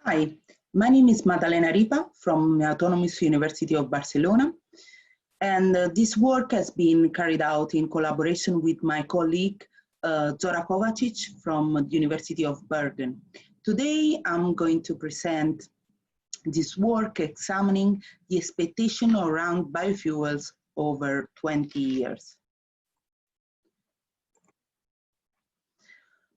Hi, my name is Maddalena Ripa from Autònoma University of Barcelona, and this work has been carried out in collaboration with my colleague Zora Kovacic from the University of Bergen. Today, I'm going to present this work examining the expectation around biofuels over 20 years.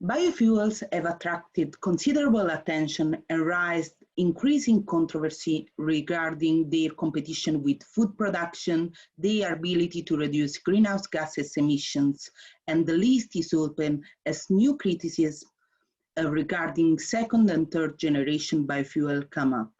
Biofuels have attracted considerable attention and raised increasing controversy regarding their competition with food production, their ability to reduce greenhouse gases emissions, and the list is open as new criticisms regarding second and third generation biofuel come up.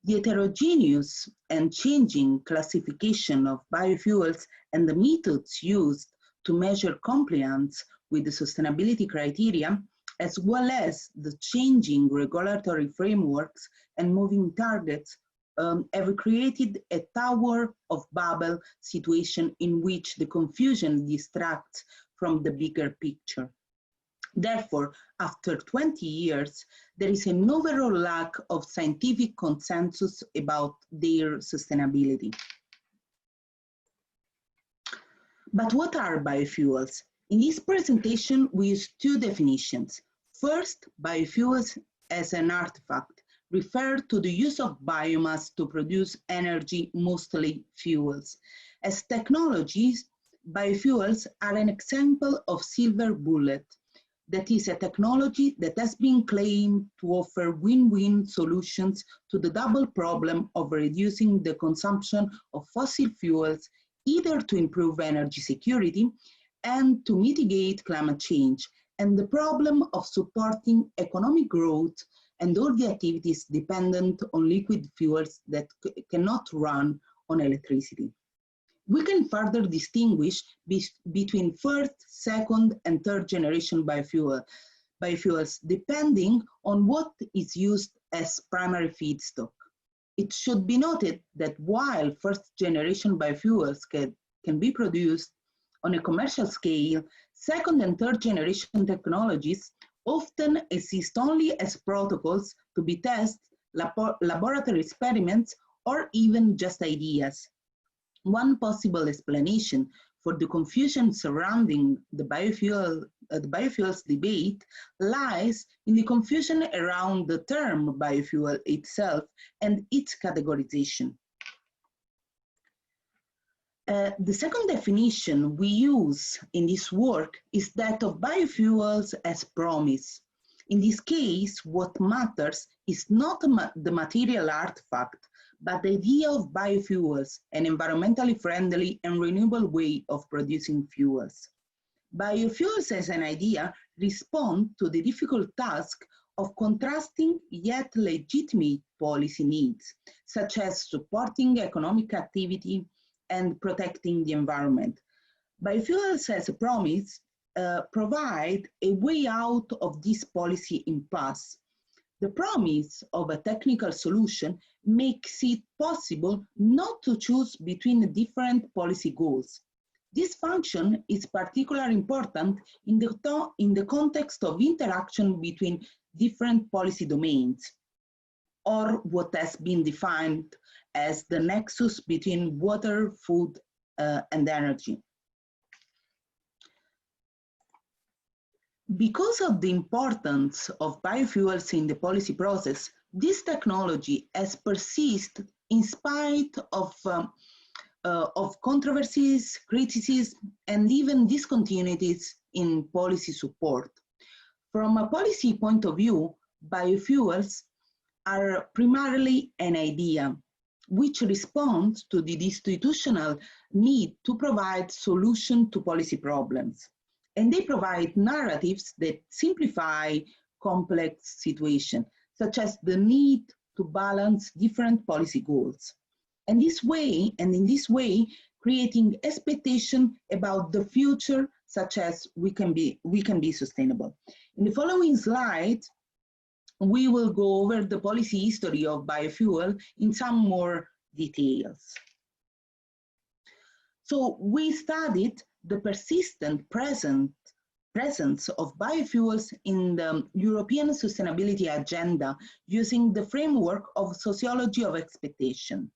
The heterogeneous and changing classification of biofuels and the methods used to measure compliance with the sustainability criteria, as well as the changing regulatory frameworks and moving targets, have created a Tower of Babel situation in which the confusion distracts from the bigger picture. Therefore, after 20 years, there is an overall lack of scientific consensus about their sustainability. But what are biofuels? In this presentation, we use two definitions. First, biofuels as an artifact refer to the use of biomass to produce energy, mostly fuels. As technologies, biofuels are an example of silver bullet. That is a technology that has been claimed to offer win-win solutions to the double problem of reducing the consumption of fossil fuels, either to improve energy security and to mitigate climate change, and the problem of supporting economic growth and all the activities dependent on liquid fuels that cannot run on electricity. We can further distinguish between first, second, and third generation biofuels, depending on what is used as primary feedstock. It should be noted that while first generation biofuels can be produced on a commercial scale, second and third generation technologies often exist only as protocols to be tested, laboratory experiments, or even just ideas. One possible explanation for the confusion surrounding the biofuels debate lies in the confusion around the term biofuel itself and its categorization. The second definition we use in this work is that of biofuels as promise. In this case, what matters is not the material artifact, but the idea of biofuels, an environmentally friendly and renewable way of producing fuels. Biofuels as an idea respond to the difficult task of contrasting yet legitimate policy needs, such as supporting economic activity and protecting the environment. Biofuels as a promise provide a way out of this policy impasse. The promise of a technical solution makes it possible not to choose between different policy goals. This function is particularly important in the context of interaction between different policy domains, or what has been defined as the nexus between water, food, and energy. Because of the importance of biofuels in the policy process, this technology has persisted in spite of controversies, criticism, and even discontinuities in policy support. From a policy point of view, biofuels are primarily an idea, which responds to the institutional need to provide solutions to policy problems. And they provide narratives that simplify complex situations, such as the need to balance different policy goals. And in this way, creating expectation about the future, such as we can be sustainable. In the following slide, we will go over the policy history of biofuel in some more details. So we studied the persistent presence presence of biofuels in the European sustainability agenda using the framework of sociology of expectation.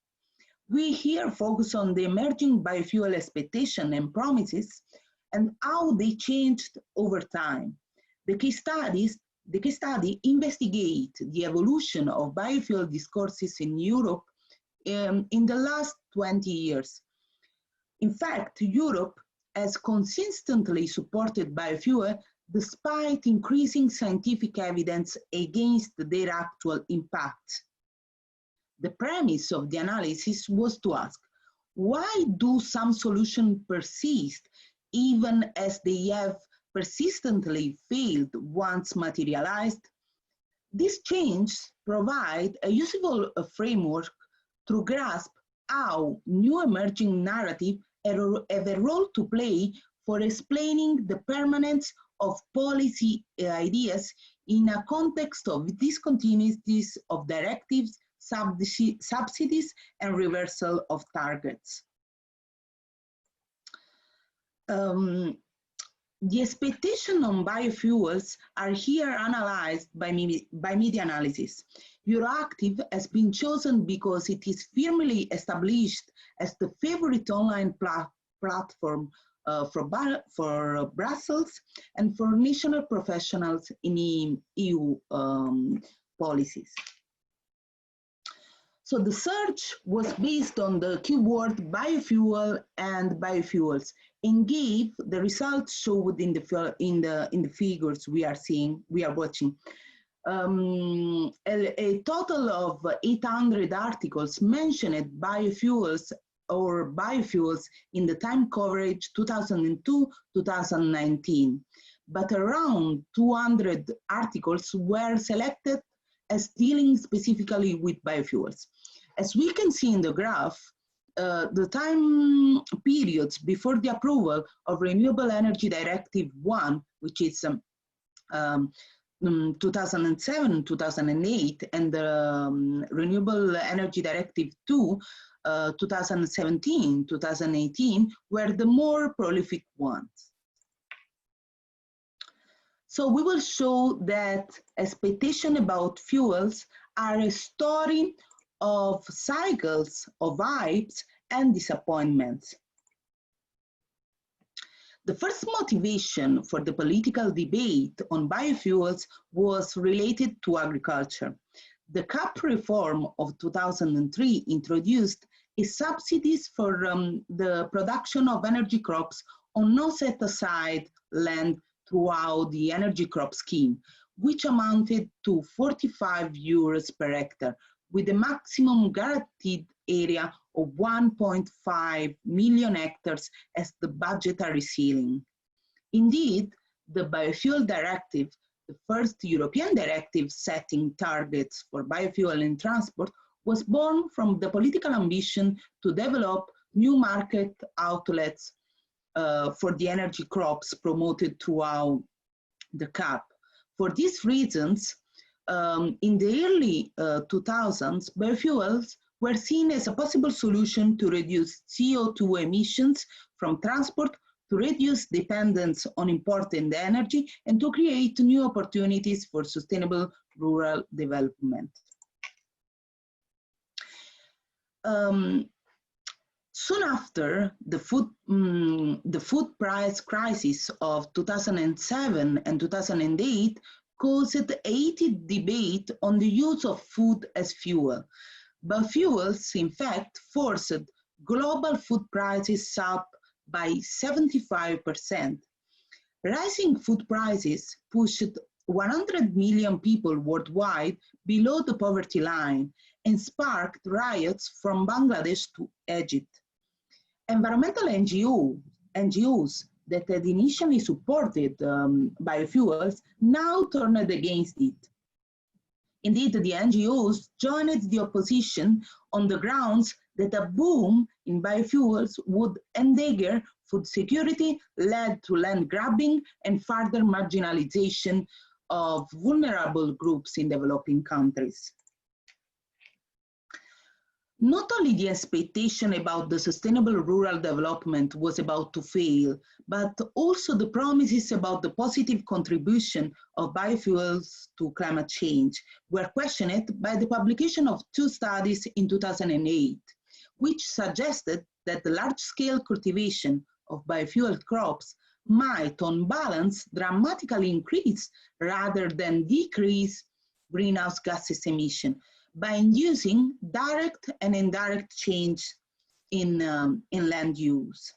We here focus on the emerging biofuel expectation and promises and how they changed over time. The case study investigates the evolution of biofuel discourses in Europe in the last 20 years. In fact, Europe has consistently supported biofuel despite increasing scientific evidence against their actual impact. The premise of the analysis was to ask, why do some solutions persist even as they have persistently failed once materialized? These changes provide a useful framework to grasp how new emerging narratives have a role to play for explaining the permanence of policy ideas in a context of discontinuities of directives, subsidies, and reversal of targets. The expectations on biofuels are here analyzed by media analysis. Euractiv has been chosen because it is firmly established as the favorite online platform for Brussels and for national professionals in EU policies. So the search was based on the keyword biofuel and biofuels and gave the results showed in the figures we are watching. A total of 800 articles mentioned biofuels or biofuels in the time coverage 2002-2019, but around 200 articles were selected as dealing specifically with biofuels. As we can see in the graph, the time periods before the approval of Renewable Energy Directive 1, which is 2007, 2008, and the Renewable Energy Directive 2, 2017, 2018, were the more prolific ones. So we will show that expectations about fuels are a story of cycles of hypes and disappointments. The first motivation for the political debate on biofuels was related to agriculture. The CAP reform of 2003 introduced a subsidies for the production of energy crops on no set-aside land throughout the energy crop scheme, which amounted to 45 euros per hectare, with a maximum guaranteed area of 1.5 million hectares as the budgetary ceiling. Indeed, the Biofuel Directive, the first European directive setting targets for biofuel in transport, was born from the political ambition to develop new market outlets for the energy crops promoted throughout the CAP. For these reasons, in the early 2000s, biofuels were seen as a possible solution to reduce CO2 emissions from transport, to reduce dependence on imported energy, and to create new opportunities for sustainable rural development. Soon after, the food price crisis of 2007 and 2008 caused a heated debate on the use of food as fuel. Biofuels, in fact, forced global food prices up by 75%. Rising food prices pushed 100 million people worldwide below the poverty line and sparked riots from Bangladesh to Egypt. Environmental NGOs that had initially supported biofuels now turned against it. Indeed, the NGOs joined the opposition on the grounds that a boom in biofuels would endanger food security, lead to land grabbing, and further marginalization of vulnerable groups in developing countries. Not only the expectation about the sustainable rural development was about to fail, but also the promises about the positive contribution of biofuels to climate change were questioned by the publication of two studies in 2008, which suggested that the large-scale cultivation of biofuel crops might, on balance, dramatically increase rather than decrease greenhouse gases emission by inducing direct and indirect change in land use.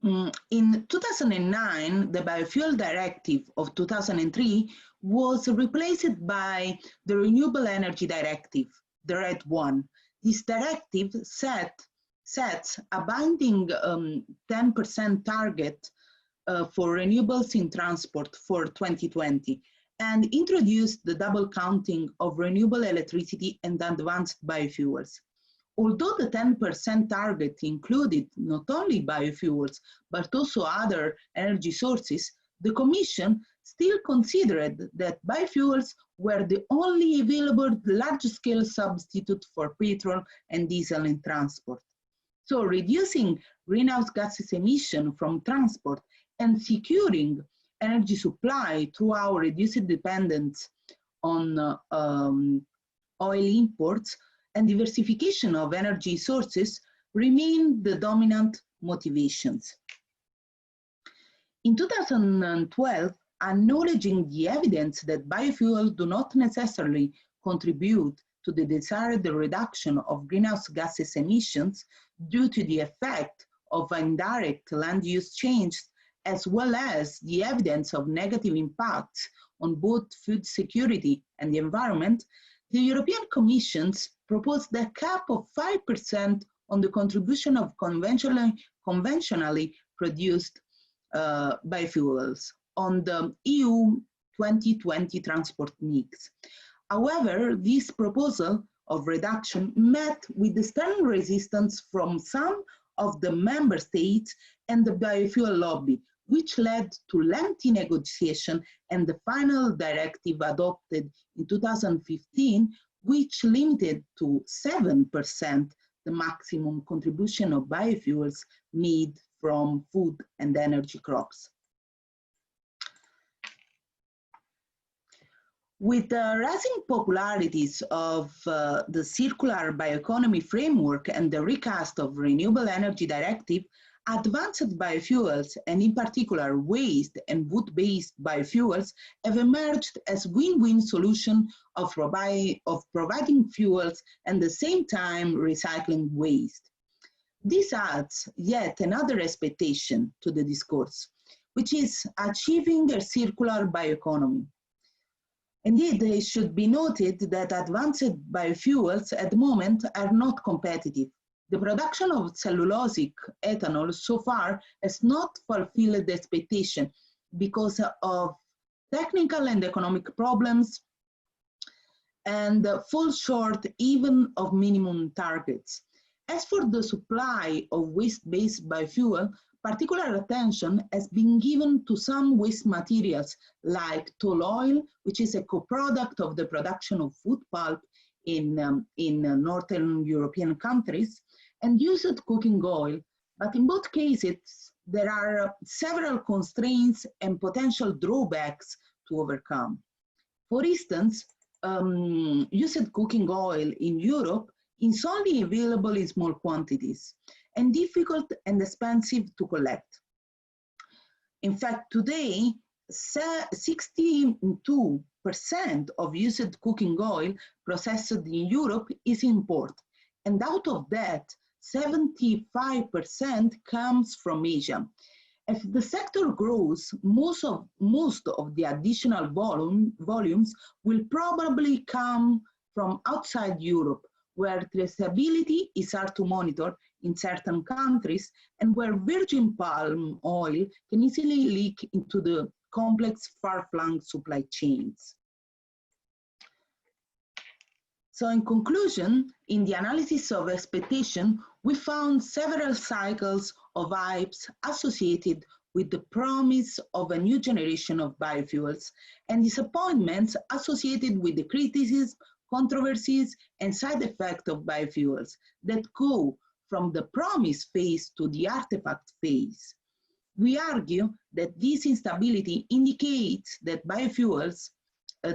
In 2009, the Biofuel Directive of 2003 was replaced by the Renewable Energy Directive, the red one. This directive sets a binding 10% target for renewables in transport for 2020 and introduced the double counting of renewable electricity and advanced biofuels. Although the 10% target included not only biofuels, but also other energy sources, the Commission still considered that biofuels were the only available large-scale substitute for petrol and diesel in transport. So reducing greenhouse gases emission from transport and securing energy supply through our reduced dependence on oil imports and diversification of energy sources remain the dominant motivations. In 2012, acknowledging the evidence that biofuels do not necessarily contribute to the desired reduction of greenhouse gases emissions due to the effect of indirect land use changes, as well as the evidence of negative impacts on both food security and the environment, the European Commission proposed a cap of 5% on the contribution of conventionally produced biofuels on the EU 2020 transport mix. However, this proposal of reduction met with stern resistance from some of the member states and the biofuel lobby, which led to lengthy negotiation and the final directive adopted in 2015, which limited to 7% the maximum contribution of biofuels made from food and energy crops. With the rising popularities of the circular bioeconomy framework and the recast of Renewable Energy Directive, advanced biofuels, and in particular waste and wood-based biofuels, have emerged as win-win solution of providing fuels and at the same time recycling waste. This adds yet another expectation to the discourse, which is achieving a circular bioeconomy. Indeed, it should be noted that advanced biofuels at the moment are not competitive. The production of cellulosic ethanol so far has not fulfilled the expectation because of technical and economic problems and falls short even of minimum targets. As for the supply of waste-based biofuel, particular attention has been given to some waste materials like tall oil, which is a co-product of the production of food pulp in Northern European countries, and used cooking oil. But in both cases, there are several constraints and potential drawbacks to overcome. For instance, used cooking oil in Europe is only available in small quantities and difficult and expensive to collect. In fact, today, 62% of used cooking oil processed in Europe is import, and out of that, 75% comes from Asia. If the sector grows, most of the additional volumes will probably come from outside Europe, where traceability is hard to monitor in certain countries and where virgin palm oil can easily leak into the complex far-flung supply chains. So in conclusion, in the analysis of expectation, we found several cycles of hypes associated with the promise of a new generation of biofuels and disappointments associated with the criticism controversies, and side effects of biofuels that go from the promise phase to the artifact phase. We argue that this instability indicates that biofuels,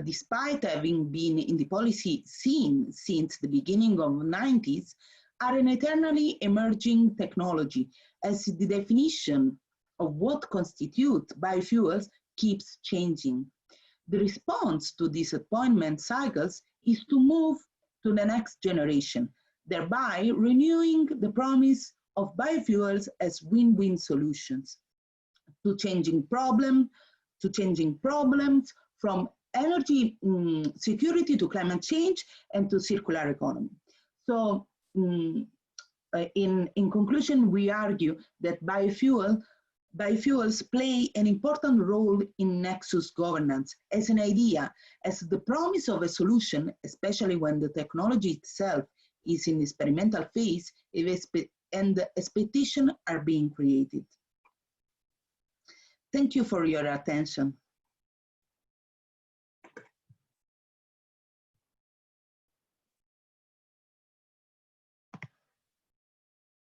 despite having been in the policy scene since the beginning of the 90s, are an eternally emerging technology, as the definition of what constitutes biofuels keeps changing. The response to disappointment cycles is to move to the next generation, thereby renewing the promise of biofuels as win-win solutions to changing problems, from energy security to climate change and to circular economy. So in conclusion, we argue that biofuels play an important role in nexus governance as an idea, as the promise of a solution, especially when the technology itself is in experimental phase and expectations are being created. Thank you for your attention.